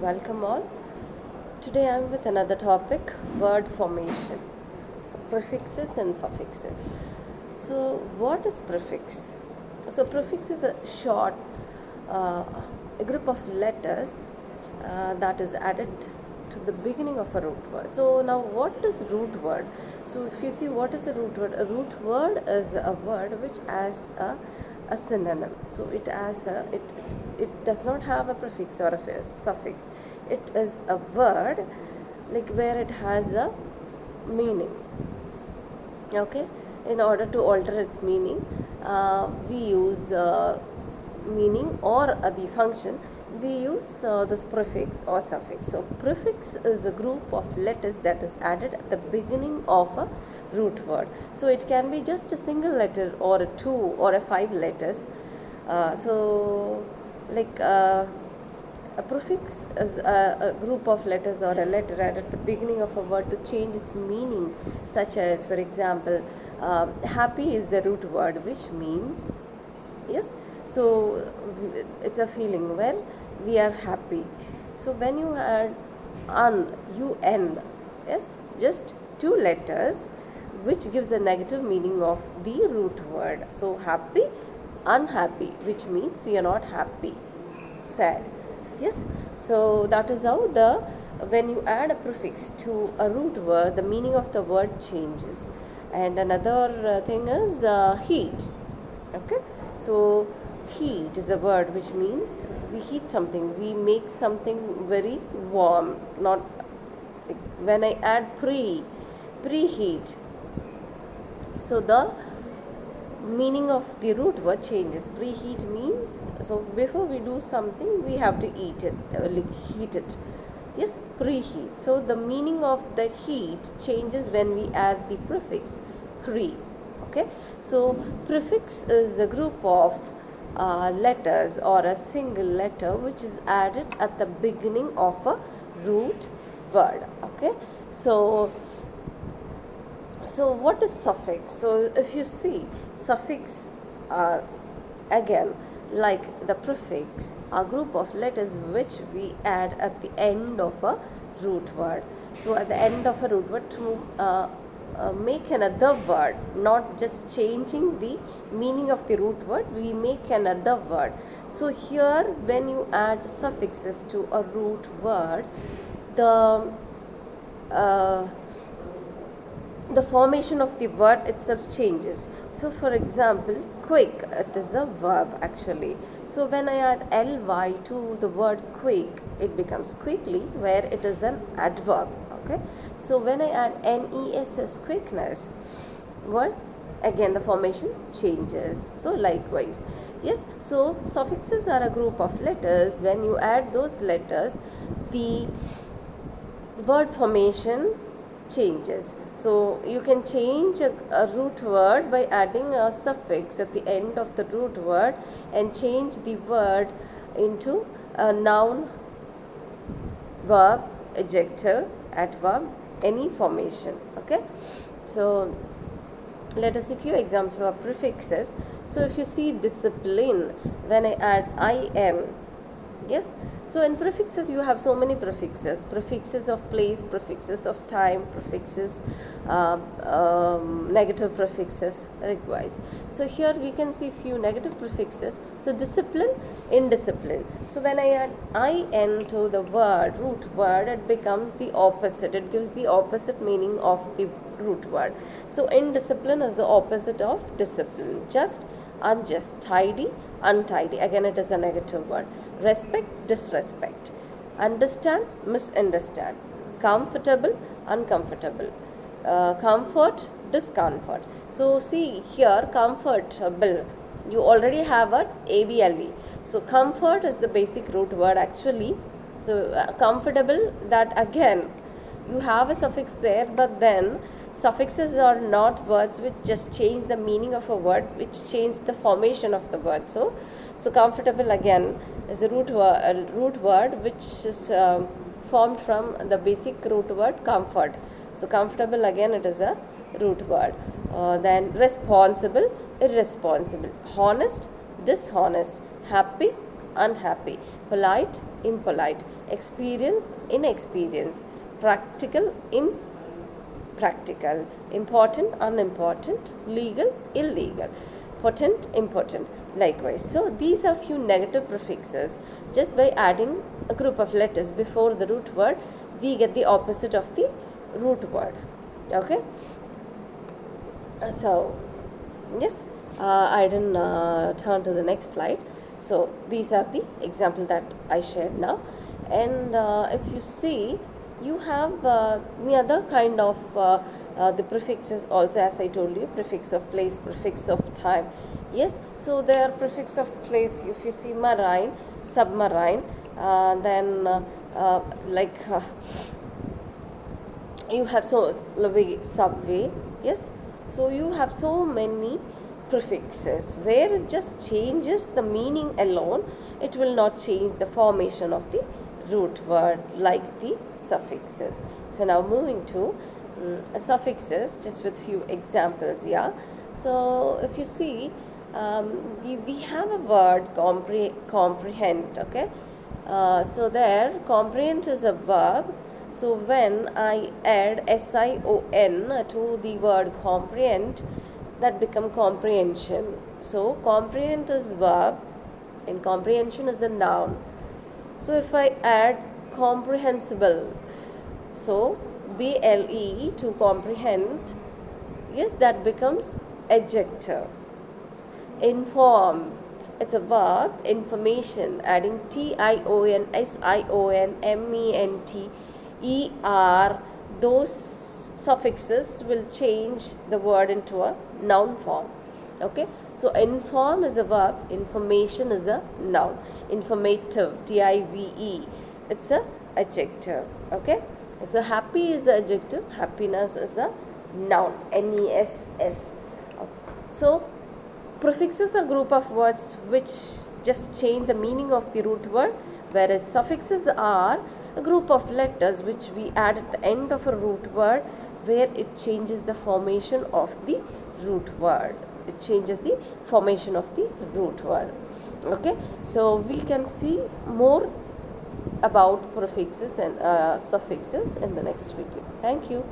Welcome all. Today I am with another topic, word formation. So prefixes and suffixes. So what is prefix? So prefix is a short a group of letters that is added to the beginning of a root word. So now what is root word? So if you see what is a root word? A root word is a word which has a synonym. So it has it does not have a prefix or a suffix. It is a word like where it has a meaning. Okay, in order to alter its meaning, we use meaning or the function. We use this prefix or suffix. So prefix is a group of letters that is added at the beginning of a root word. So it can be just a single letter or a 2 or a 5 letters. A prefix is a group of letters or a letter added at the beginning of a word to change its meaning, such as, for example, happy is the root word, which means, yes, so it's a feeling where we are happy. So when you add un, yes, just 2 letters, which gives a negative meaning of the root word. So happy, unhappy, which means we are not happy, sad. Yes, so that is how when you add a prefix to a root word, the meaning of the word changes. And another thing is heat. Okay, so heat is a word which means we heat something, we make something very warm. Not like when I add preheat, so the meaning of the root word changes. Preheat means, so before we do something we have to heat it. Yes, preheat. So the meaning of the heat changes when we add the prefix pre. Okay, so prefix is a group of letters or a single letter which is added at the beginning of a root word. Okay, so what is suffix? So if you see, suffix are again like the prefix, a group of letters which we add at the end of a root word. So at the end of a root word to make another word, not just changing the meaning of the root word, we make another word. So here when you add suffixes to a root word, the formation of the word itself changes. So for example, quick, it is a verb actually. So when I add ly to the word quick, it becomes quickly, where it is an adverb. Okay, so when I add ness, quickness, what, again the formation changes. So likewise, yes, so suffixes are a group of letters. When you add those letters, the word formation changes. So you can change a root word by adding a suffix at the end of the root word and change the word into a noun, verb, adjective, adverb, any formation. Okay, so let us see few examples of prefixes. So if you see discipline, when I add in, yes, so in prefixes you have so many prefixes of place, prefixes of time, prefixes, negative prefixes likewise. So here we can see few negative prefixes. So discipline, indiscipline. So when I add in to the root word, it becomes the opposite. It gives the opposite meaning of the root word. So indiscipline is the opposite of discipline. Just, unjust, tidy, untidy, again it is a negative word. Respect, disrespect, understand, misunderstand, comfortable, uncomfortable, comfort, discomfort. So see here, comfortable, you already have a able. So comfort is the basic root word actually. So comfortable, that again you have a suffix there, but then suffixes are not words which just change the meaning of a word, which change the formation of the word. So comfortable again is a root word which is formed from the basic root word comfort. So comfortable, again it is a root word. Then responsible, irresponsible, honest, dishonest, happy, unhappy, polite, impolite, experience, inexperience, practical, impractical, important, unimportant, legal, illegal, potent, impotent. Likewise, so these are few negative prefixes. Just by adding a group of letters before the root word, we get the opposite of the root word. Okay. So yes, I didn't turn to the next slide. So these are the example that I shared now, and if you see, you have the other kind of the prefixes also, as I told you, prefix of place, prefix of time. Yes, so there are prefix of place. If you see marine, submarine, then you have subway. Yes, so you have so many prefixes where it just changes the meaning alone. It will not change the formation of the root word like the suffixes. So now moving to suffixes, just with few examples. Yeah, so if you see, we have a word comprehend. Okay, so there comprehend is a verb. So when I add SION to the word comprehend, that become comprehension. So comprehend is verb and comprehension is a noun. So if I add comprehensible, so BLE to comprehend, yes, that becomes adjective. Inform, it's a verb, information, adding TION, SION, MENT, ER, those suffixes will change the word into a noun form. Okay, so inform is a verb, information is a noun, informative, TIVE, it's a adjective. Okay, so happy is the adjective, happiness is a noun, NESS. So prefixes are group of words which just change the meaning of the root word, whereas suffixes are a group of letters which we add at the end of a root word, where it changes the formation of the root word. It changes the formation of the root word. Okay, so we can see more about prefixes and suffixes in the next video. Thank you.